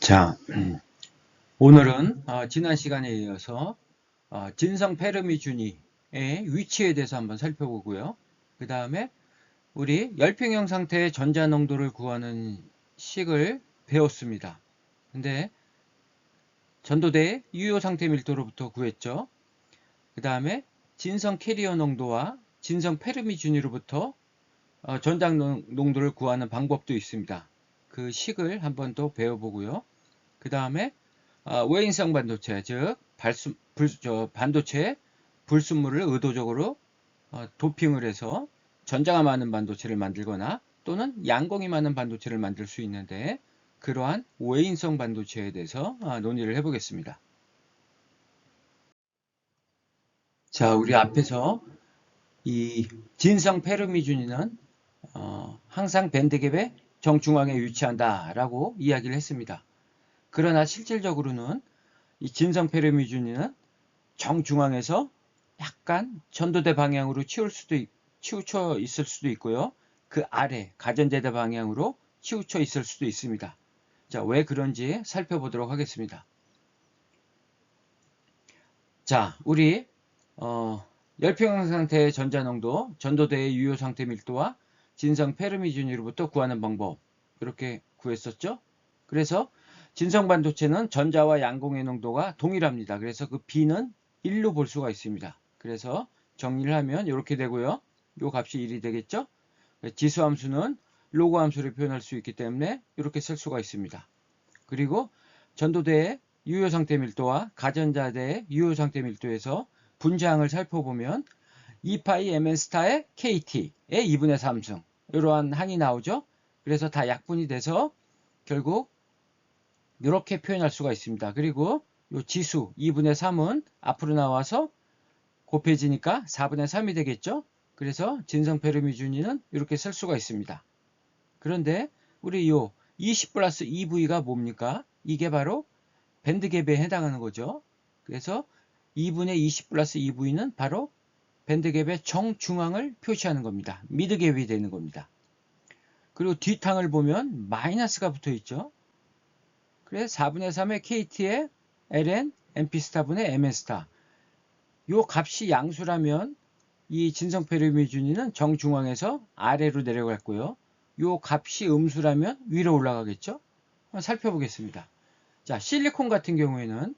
자, 오늘은 지난 시간에 이어서 진성 페르미 주니의 위치에 대해서 한번 살펴보고요. 그 다음에 우리 열평형 상태의 전자 농도를 구하는 식을 배웠습니다. 근데 전도대의 유효 상태 밀도로부터 구했죠. 그 다음에 진성 캐리어 농도와 진성 페르미 주니로부터 전자 농도를 구하는 방법도 있습니다. 그 식을 한번 또 배워보고요. 그 다음에 외인성 반도체, 즉 반도체에 불순물을 의도적으로 도핑을 해서 전자가 많은 반도체를 만들거나 또는 양공이 많은 반도체를 만들 수 있는데, 그러한 외인성 반도체에 대해서 논의를 해보겠습니다. 자, 우리 앞에서 이 진성 페르미준위는 항상 밴드갭의 정중앙에 위치한다라고 이야기를 했습니다. 그러나 실질적으로는 이 진성 페르미준위는 정중앙에서 약간 전도대 방향으로 치우쳐 있을 수도 있고요. 그 아래 가전제대 방향으로 치우쳐 있을 수도 있습니다. 자, 왜 그런지 살펴보도록 하겠습니다. 자, 우리 열평형 상태의 전자농도, 전도대의 유효 상태 밀도와 진성 페르미준위로부터 구하는 방법, 이렇게 구했었죠. 그래서 진성 반도체는 전자와 양공의 농도가 동일합니다. 그래서 그 B는 1로 볼 수가 있습니다. 그래서 정리를 하면 이렇게 되고요. 이 값이 1이 되겠죠. 지수함수는 로그 함수를 표현할 수 있기 때문에 이렇게 쓸 수가 있습니다. 그리고 전도대의 유효 상태 밀도와 가전자대의 유효 상태 밀도에서 분자항을 살펴보면 2파이 mn 스타의 KT의 2분의 3승, 이러한 항이 나오죠. 그래서 다 약분이 돼서 결국 이렇게 표현할 수가 있습니다. 그리고 이 지수 2분의 3은 앞으로 나와서 곱해지니까 4분의 3이 되겠죠. 그래서 진성 페르미준위는 이렇게 쓸 수가 있습니다. 그런데 우리 이 20 플러스 2V가 뭡니까? 이게 바로 밴드갭에 해당하는 거죠. 그래서 2분의 20 플러스 2V는 바로 밴드갭의 정중앙을 표시하는 겁니다. 미드갭이 되는 겁니다. 그리고 뒷항을 보면 마이너스가 붙어 있죠. 그래서 4분의 3의 KT의 ln mp스타분의 mn스타. 요 값이 양수라면 이 진성 페르미준위는 정중앙에서 아래로 내려갔고요. 요 값이 음수라면 위로 올라가겠죠. 한번 살펴보겠습니다. 자, 실리콘 같은 경우에는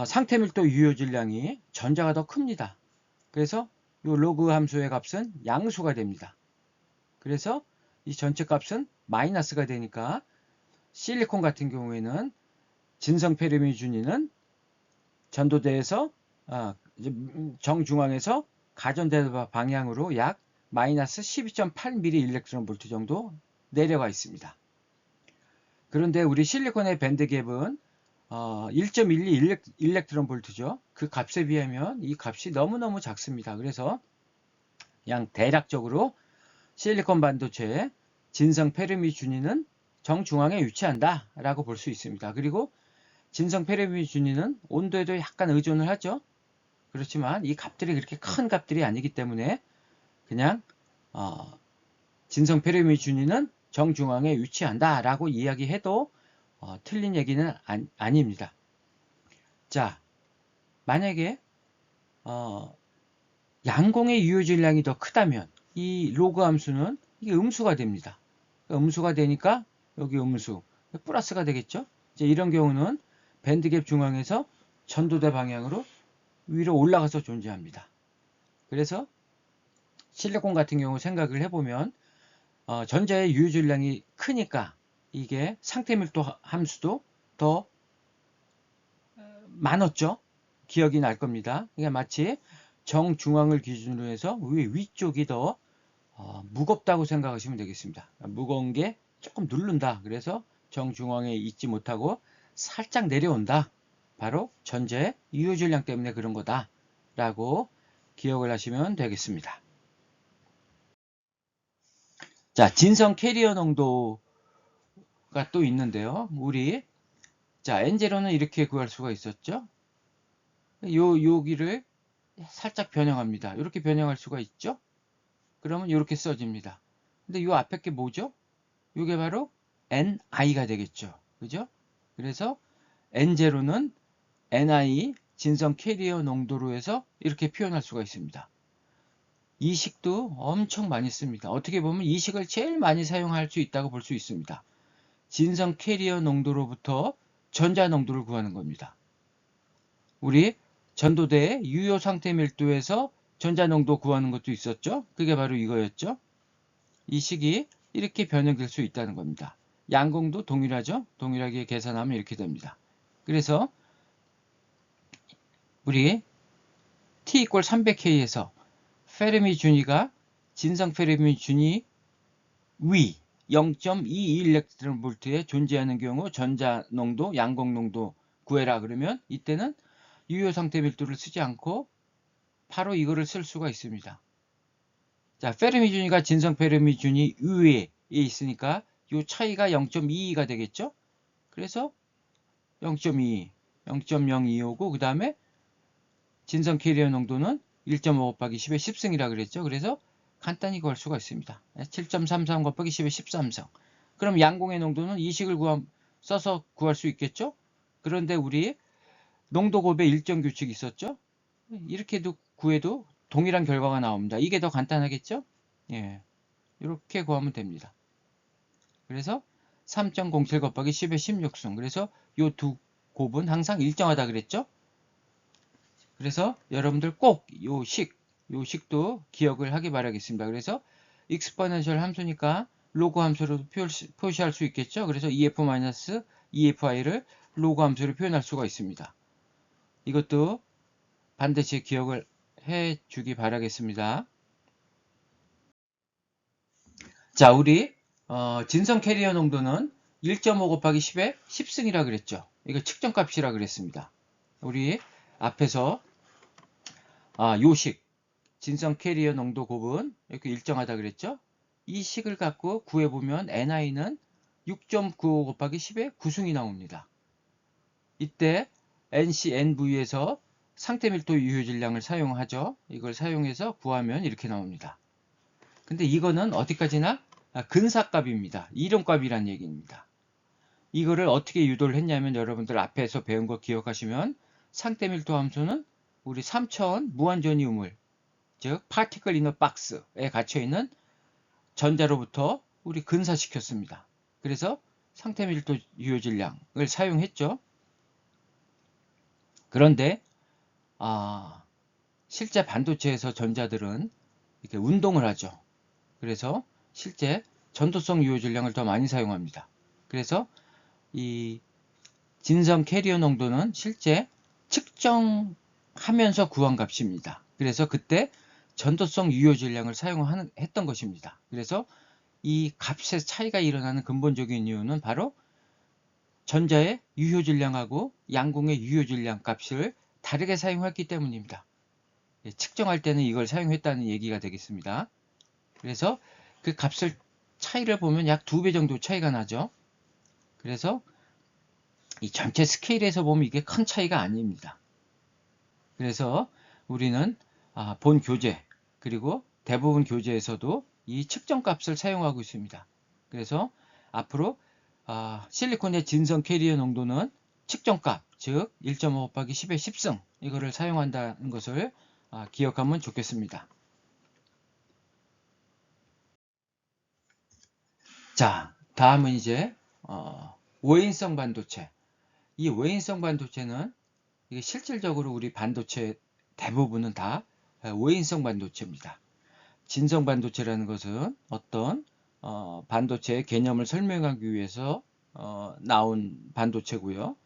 상태 밀도 유효 질량이 전자가 더 큽니다. 그래서 이 로그 함수의 값은 양수가 됩니다. 그래서 이 전체 값은 마이너스가 되니까 실리콘 같은 경우에는 진성 페르미준위는 전도대에서 정중앙에서 가전대 방향으로 약 마이너스 12.8mm 일렉트론 볼트 정도 내려가 있습니다. 그런데 우리 실리콘의 밴드갭은 1.12 일렉트론 볼트죠. 그 값에 비하면 이 값이 너무너무 작습니다. 그래서 그냥 대략적으로 실리콘 반도체의 진성 페르미준위는 정중앙에 위치한다 라고 볼 수 있습니다. 그리고 진성 페르미준위는 온도에도 약간 의존을 하죠. 그렇지만 이 값들이 그렇게 큰 값들이 아니기 때문에 그냥 진성 페르미준위는 정중앙에 위치한다 라고 이야기해도 틀린 얘기는 아닙니다. 자, 만약에 양공의 유효 질량이 더 크다면 이 로그 함수는 이게 음수가 됩니다. 음수가 되니까 여기 음수 플러스가 되겠죠. 이제 이런 경우는 밴드갭 중앙에서 전도대 방향으로 위로 올라가서 존재합니다. 그래서 실리콘 같은 경우 생각을 해보면 전자의 유효 질량이 크니까 이게 상태 밀도 함수도 더 많았죠. 기억이 날 겁니다. 그러니까 마치 정중앙을 기준으로 해서 위쪽이 더 무겁다고 생각하시면 되겠습니다. 무거운 게 조금 누른다. 그래서 정중앙에 있지 못하고 살짝 내려온다. 바로 전자의 유효 질량 때문에 그런 거다 라고 기억을 하시면 되겠습니다. 자, 진성 캐리어 농도가 또 있는데요. 자, N0는 이렇게 구할 수가 있었죠. 여기를 살짝 변형합니다. 이렇게 변형할 수가 있죠. 그러면 이렇게 써집니다. 근데 이 앞에 게 뭐죠? 이게 바로 NI가 되겠죠. 그죠? 그래서 N0는 Ni 진성 캐리어 농도로 해서 이렇게 표현할 수가 있습니다. 이 식도 엄청 많이 씁니다. 어떻게 보면 이 식을 제일 많이 사용할 수 있다고 볼 수 있습니다. 진성 캐리어 농도로부터 전자 농도를 구하는 겁니다. 우리 전도대의 유효 상태 밀도에서 전자 농도 구하는 것도 있었죠? 그게 바로 이거였죠? 이 식이 이렇게 변형될 수 있다는 겁니다. 양공도 동일하죠? 동일하게 계산하면 이렇게 됩니다. 그래서 우리 T = 300K에서 페르미 준위가 진성 페르미 준위 위 0.22일렉트론볼트에 존재하는 경우 전자 농도, 양공 농도 구해라 그러면 이때는 유효 상태 밀도를 쓰지 않고 바로 이거를 쓸 수가 있습니다. 자, 페르미 준위가 진성 페르미 준위 위에 있으니까 이 차이가 0.22가 되겠죠? 그래서 0.22, 0.025고 그 다음에 진성 캐리어 농도는 1.5 곱하기 10의 10승이라 그랬죠. 그래서 간단히 구할 수가 있습니다. 7.33 곱하기 10의 13승. 그럼 양공의 농도는 이 식을 써서 구할 수 있겠죠? 그런데 우리 농도곱의 일정 규칙이 있었죠? 이렇게도 구해도 동일한 결과가 나옵니다. 이게 더 간단하겠죠? 예, 이렇게 구하면 됩니다. 그래서 3.07 곱하기 10의 16승. 그래서 이 두 곱은 항상 일정하다 그랬죠? 그래서 여러분들 꼭 요 식도 기억을 하기 바라겠습니다. 그래서 익스포넨셜 함수니까 로그 함수로 표시할 수 있겠죠? 그래서 EF-EFI를 로그 함수로 표현할 수가 있습니다. 이것도 반드시 기억을 해 주기 바라겠습니다. 자, 우리 진성 캐리어 농도는 1.5 곱하기 10의 10승이라 그랬죠. 이거 측정값이라 그랬습니다. 우리 앞에서 요 식, 진성 캐리어 농도 곱은 이렇게 일정하다 그랬죠? 이 식을 갖고 구해보면 Ni는 6.95 곱하기 10의 9승이 나옵니다. 이때 NC, NV에서 상태 밀도 유효 질량을 사용하죠. 이걸 사용해서 구하면 이렇게 나옵니다. 근데 이거는 어디까지나 근사값입니다. 이론값이란 얘기입니다. 이거를 어떻게 유도를 했냐면 여러분들 앞에서 배운 거 기억하시면 상태 밀도 함수는 우리 3차원 무한전이 우물, 즉 파티클 이너 박스에 갇혀있는 전자로부터 우리 근사시켰습니다. 그래서 상태 밀도 유효 질량을 사용했죠. 그런데 실제 반도체에서 전자들은 이렇게 운동을 하죠. 그래서 실제 전도성 유효 질량을 더 많이 사용합니다. 그래서 이 진성 캐리어 농도는 실제 측정하면서 구한 값입니다. 그래서 그때 전도성 유효 질량을 사용했던 것입니다. 그래서 이 값의 차이가 일어나는 근본적인 이유는 바로 전자의 유효 질량하고 양공의 유효 질량 값을 다르게 사용했기 때문입니다. 측정할 때는 이걸 사용했다는 얘기가 되겠습니다. 그래서 그 값을 차이를 보면 약 2배 정도 차이가 나죠. 그래서 이 전체 스케일에서 보면 이게 큰 차이가 아닙니다. 그래서 우리는 본 교재 그리고 대부분 교재에서도 이 측정값을 사용하고 있습니다. 그래서 앞으로 실리콘의 진성 캐리어 농도는 측정값, 즉 1.5 곱하기 10의 10승 이거를 사용한다는 것을 기억하면 좋겠습니다. 자, 다음은 이제 오해인성 반도체. 이 오해인성 반도체는 이게 실질적으로 우리 반도체 대부분은 다 오해인성 반도체입니다. 진성 반도체라는 것은 어떤 반도체의 개념을 설명하기 위해서 나온 반도체고요.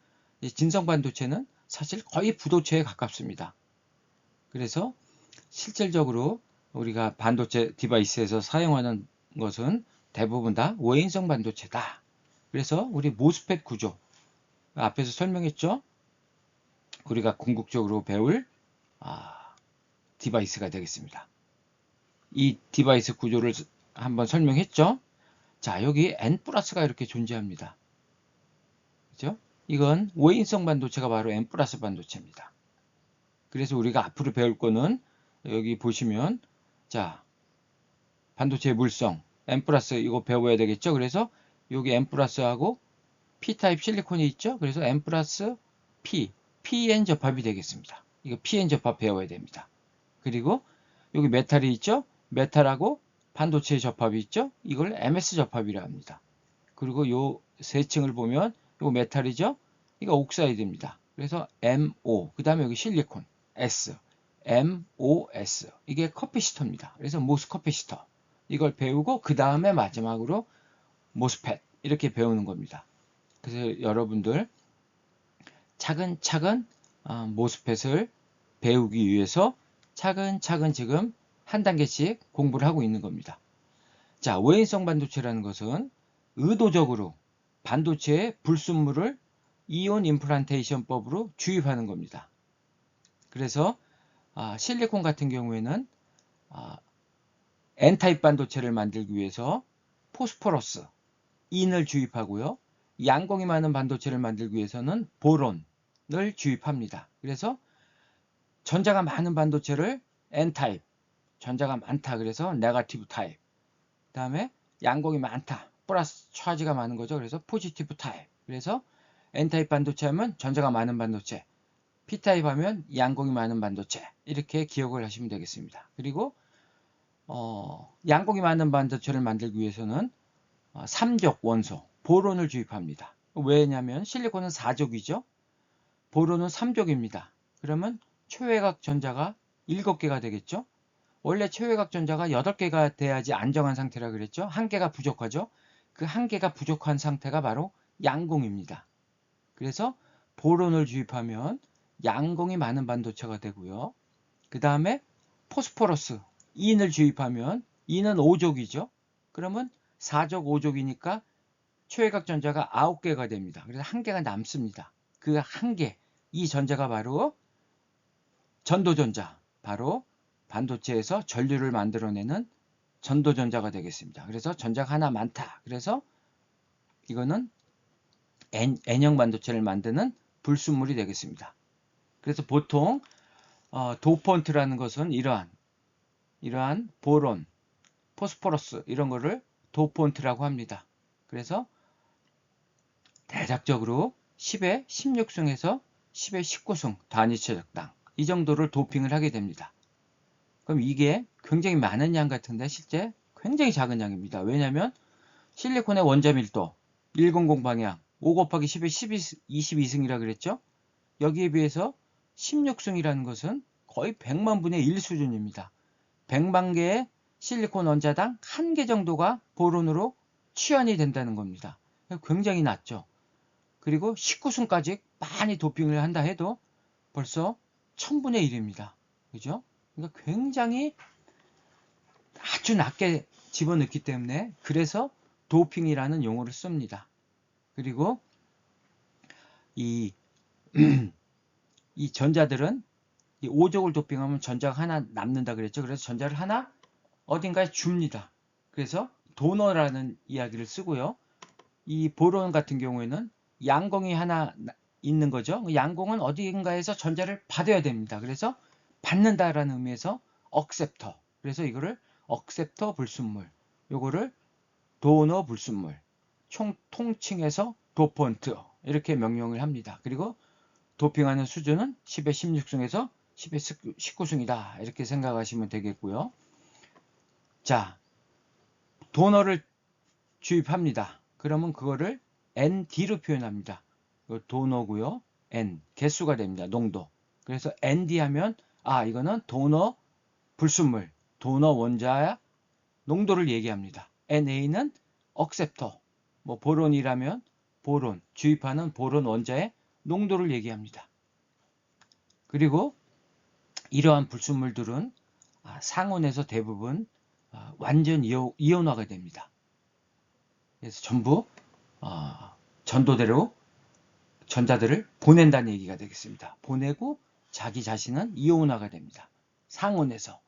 이 진성 반도체는 사실 거의 부도체에 가깝습니다. 그래서 실질적으로 우리가 반도체 디바이스에서 사용하는 것은 대부분 다 오해인성 반도체다. 그래서 우리 모스펫 구조 앞에서 설명했죠. 우리가 궁극적으로 배울 디바이스가 되겠습니다. 이 디바이스 구조를 한번 설명했죠. 자, 여기 N+가 이렇게 존재합니다. 그죠? 이건 오해인성 반도체가 바로 N+ 반도체입니다. 그래서 우리가 앞으로 배울 거는 여기 보시면 자, 반도체의 물성 N+ 이거 배워야 되겠죠. 그래서 여기 N+하고 P타입 실리콘이 있죠. 그래서 N 플러스 P, PN 접합이 되겠습니다. 이거 PN 접합 배워야 됩니다. 그리고 여기 메탈이 있죠. 메탈하고 반도체의 접합이 있죠. 이걸 MS 접합이라 합니다. 그리고 요 세 층을 보면 이거 메탈이죠. 이거 옥사이드입니다. 그래서 MO, 그 다음에 여기 실리콘 S, MOS, 이게 커피시터입니다. 그래서 모스 커피시터, 이걸 배우고 그 다음에 마지막으로 모스펫, 이렇게 배우는 겁니다. 그래서 여러분들 차근차근 모스펫을 배우기 위해서 차근차근 지금 한 단계씩 공부를 하고 있는 겁니다. 자, 외인성 반도체라는 것은 의도적으로 반도체에 불순물을 이온 임플란테이션법으로 주입하는 겁니다. 그래서 실리콘 같은 경우에는 N타입 반도체를 만들기 위해서 포스포러스, 인을 주입하고요. 양공이 많은 반도체를 만들기 위해서는 보론을 주입합니다. 그래서 전자가 많은 반도체를 N타입, 전자가 많다 그래서 네거티브 타입, 그 다음에 양공이 많다, 플러스 차지가 많은 거죠. 그래서 포지티브 타입. 그래서 N타입 반도체 하면 전자가 많은 반도체, P타입 하면 양공이 많은 반도체, 이렇게 기억을 하시면 되겠습니다. 그리고 양공이 많은 반도체를 만들기 위해서는 3족 원소, 보론을 주입합니다. 왜냐하면 실리콘은 4족이죠. 보론은 3족입니다. 그러면 초회각 전자가 7개가 되겠죠. 원래 초회각 전자가 8개가 돼야지 안정한 상태라 그랬죠. 1개가 부족하죠. 그 1개가 부족한 상태가 바로 양공입니다. 그래서 보론을 주입하면 양공이 많은 반도체가 되고요. 그 다음에 포스포러스, 인을 주입하면 인은 5족이죠. 그러면 4족, 5족이니까 초회각 전자가 9개가 됩니다. 그래서 1개가 남습니다. 그 1개, 이 전자가 바로 전도전자, 바로 반도체에서 전류를 만들어내는 전도전자가 되겠습니다. 그래서 전자가 하나 많다. 그래서 이거는 N형 반도체를 만드는 불순물이 되겠습니다. 그래서 보통 도펀트라는 것은 이러한 보론, 포스포러스 이런 거를 도펀트라고 합니다. 그래서 대략적으로 10의 16승에서 10의 19승 단위 체적당 이 정도를 도핑을 하게 됩니다. 그럼 이게 굉장히 많은 양 같은데 실제 굉장히 작은 양입니다. 왜냐하면 실리콘의 원자 밀도 100 방향 5 곱하기 10의 22승이라 그랬죠. 여기에 비해서 16승이라는 것은 거의 100만 분의 1 수준입니다. 100만 개의 실리콘 원자당 1개 정도가 보론으로 취환이 된다는 겁니다. 굉장히 낮죠. 그리고 19승까지 많이 도핑을 한다 해도 벌써 1000분의 1입니다. 그죠? 그러니까 굉장히 아주 낮게 집어넣기 때문에 그래서 도핑이라는 용어를 씁니다. 그리고 이 전자들은 이 5족을 도핑하면 전자가 하나 남는다 그랬죠. 그래서 전자를 하나 어딘가에 줍니다. 그래서 도너라는 이야기를 쓰고요. 이 보론 같은 경우에는 양공이 하나 있는 거죠. 양공은 어딘가에서 전자를 받아야 됩니다. 그래서 받는다라는 의미에서 억셉터. 그래서 이거를 억셉터 불순물, 요거를 도너 불순물, 통칭해서 도펀트 이렇게 명명을 합니다. 그리고 도핑하는 수준은 10의 16승에서 10의 19승이다. 이렇게 생각하시면 되겠고요. 자, 도너를 주입합니다. 그러면 그거를 ND로 표현합니다. 도너고요. N, 개수가 됩니다. 농도. 그래서 ND 하면 이거는 도너 불순물, 도너 원자의 농도를 얘기합니다. NA는 억셉터, 보론이라면 보론, 주입하는 보론 원자의 농도를 얘기합니다. 그리고 이러한 불순물들은 상온에서 대부분 완전 이온화가 됩니다. 그래서 전부 전도대로 전자들을 보낸다는 얘기가 되겠습니다. 보내고 자기 자신은 이온화가 됩니다. 상온에서.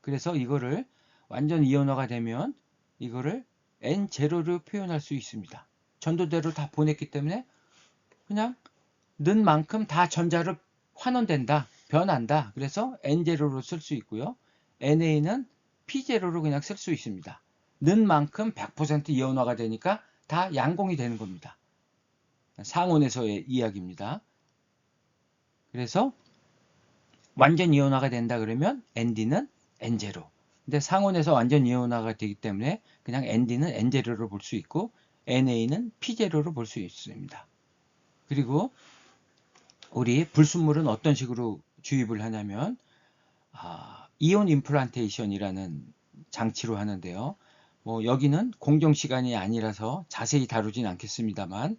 그래서 이거를 완전 이온화가 되면 이거를 N0로 표현할 수 있습니다. 전도대로 다 보냈기 때문에 그냥 는 만큼 다 전자로 환원된다, 변한다. 그래서 N0로 쓸 수 있고요. NA는 P0로 그냥 쓸 수 있습니다. 는 만큼 100% 이온화가 되니까 다 양공이 되는 겁니다. 상온에서의 이야기입니다. 그래서 완전 이온화가 된다 그러면 ND는 N0. 근데 상온에서 완전 이온화가 되기 때문에 그냥 ND는 N0로 볼 수 있고 NA는 P0로 볼 수 있습니다. 그리고 우리 불순물은 어떤 식으로 주입을 하냐면 이온 임플란테이션이라는 장치로 하는데요. 뭐 여기는 공정시간이 아니라서 자세히 다루진 않겠습니다만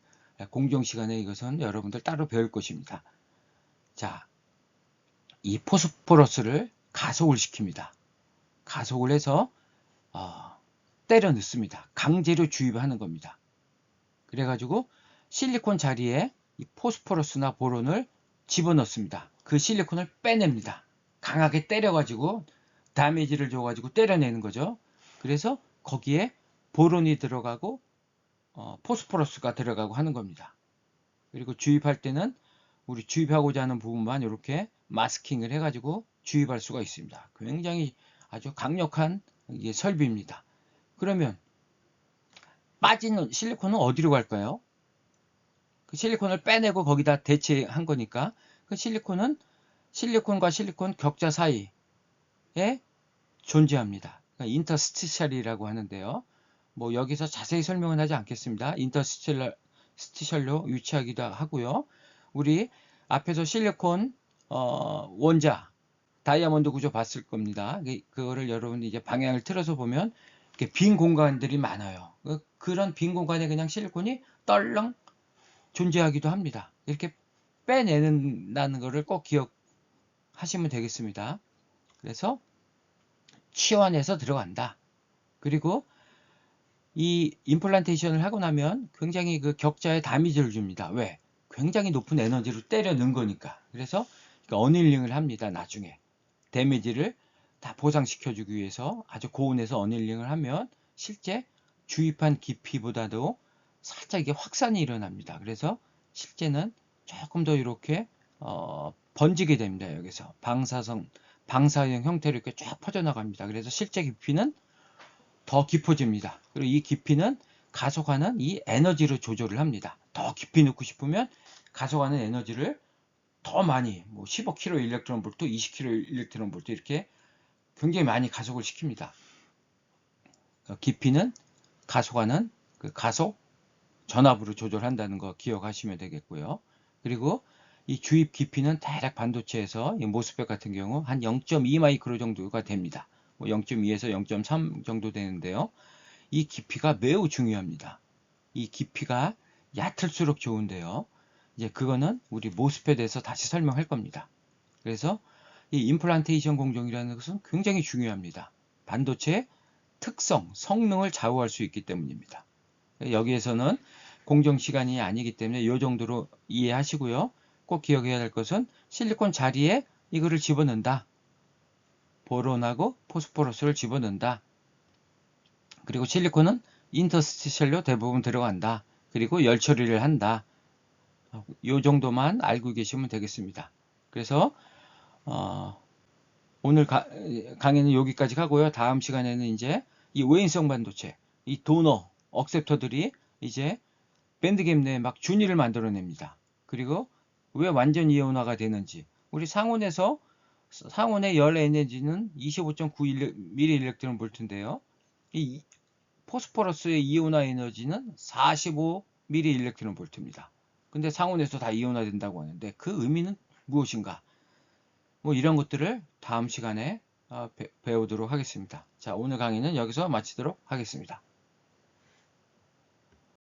공정시간에 이것은 여러분들 따로 배울 것입니다. 자, 이 포스포러스를 가속을 시킵니다. 가속을 해서 때려 넣습니다. 강제로 주입하는 겁니다. 그래가지고 실리콘 자리에 이 포스포러스나 보론을 집어넣습니다. 그 실리콘을 빼냅니다. 강하게 때려가지고 다메이지를 줘가지고 때려내는 거죠. 그래서 거기에 보론이 들어가고 포스포러스가 들어가고 하는 겁니다. 그리고 주입할 때는 우리 주입하고자 하는 부분만 이렇게 마스킹을 해가지고 주입할 수가 있습니다. 굉장히 아주 강력한 설비입니다. 그러면 빠진 실리콘은 어디로 갈까요? 그 실리콘을 빼내고 거기다 대체한 거니까 그 실리콘은 실리콘과 실리콘 격자 사이에 존재합니다. 그러니까 인터스티셜이라고 하는데요. 뭐 여기서 자세히 설명은 하지 않겠습니다. 인터스티셜로 위치하기도 하고요. 우리 앞에서 실리콘 원자 다이아몬드 구조 봤을 겁니다. 그거를 여러분 이제 방향을 틀어서 보면 이렇게 빈 공간들이 많아요. 그런 빈 공간에 그냥 실리콘이 떨렁 존재하기도 합니다. 이렇게 빼내는다는 것을 꼭 기억하시면 되겠습니다. 그래서 치환해서 들어간다. 그리고 이 임플란테이션을 하고 나면 굉장히 그 격자에 다미지를 줍니다. 왜? 굉장히 높은 에너지로 때려 넣은 거니까. 그래서 어닐링을 합니다. 나중에 데미지를 다 보상시켜주기 위해서 아주 고온에서 어닐링을 하면 실제 주입한 깊이보다도 살짝 이게 확산이 일어납니다. 그래서 실제는 조금 더 이렇게 번지게 됩니다. 여기서 방사형 형태로 이렇게 쫙 퍼져나갑니다. 그래서 실제 깊이는 더 깊어집니다. 그리고 이 깊이는 가속하는 이 에너지로 조절을 합니다. 더 깊이 넣고 싶으면 가속하는 에너지를 더 많이, 뭐 15kg 일렉트론 볼트, 20kg 일렉트론 볼트 이렇게 굉장히 많이 가속을 시킵니다. 깊이는 가속하는 그 가속 전압으로 조절한다는 거 기억하시면 되겠고요. 그리고 이 주입 깊이는 대략 반도체에서 이 모스펫 같은 경우 한 0.2 마이크로 정도가 됩니다. 0.2에서 0.3 정도 되는데요. 이 깊이가 매우 중요합니다. 이 깊이가 얕을수록 좋은데요. 이제 그거는 우리 모스펫에서 다시 설명할 겁니다. 그래서 이 임플란테이션 공정이라는 것은 굉장히 중요합니다. 반도체의 특성, 성능을 좌우할 수 있기 때문입니다. 여기에서는 공정 시간이 아니기 때문에 이 정도로 이해하시고요. 꼭 기억해야 할 것은 실리콘 자리에 이거를 집어넣는다. 보론하고 포스포러스를 집어넣는다. 그리고 실리콘은 인터스티셜로 대부분 들어간다. 그리고 열 처리를 한다. 이 정도만 알고 계시면 되겠습니다. 그래서 오늘 강의는 여기까지 하고요. 다음 시간에는 이제 이 외인성 반도체, 이 도너, 억셉터들이 이제 밴드갭 내에 막 준위를 만들어냅니다. 그리고 왜 완전 이온화가 되는지, 우리 상온의 열 에너지는 25.9 mV 볼트인데요. 이 포스포러스의 이온화 에너지는 45 mV 볼트입니다. 근데 상온에서 다 이온화 된다고 하는데 그 의미는 무엇인가? 뭐 이런 것들을 다음 시간에 배우도록 하겠습니다. 자, 오늘 강의는 여기서 마치도록 하겠습니다.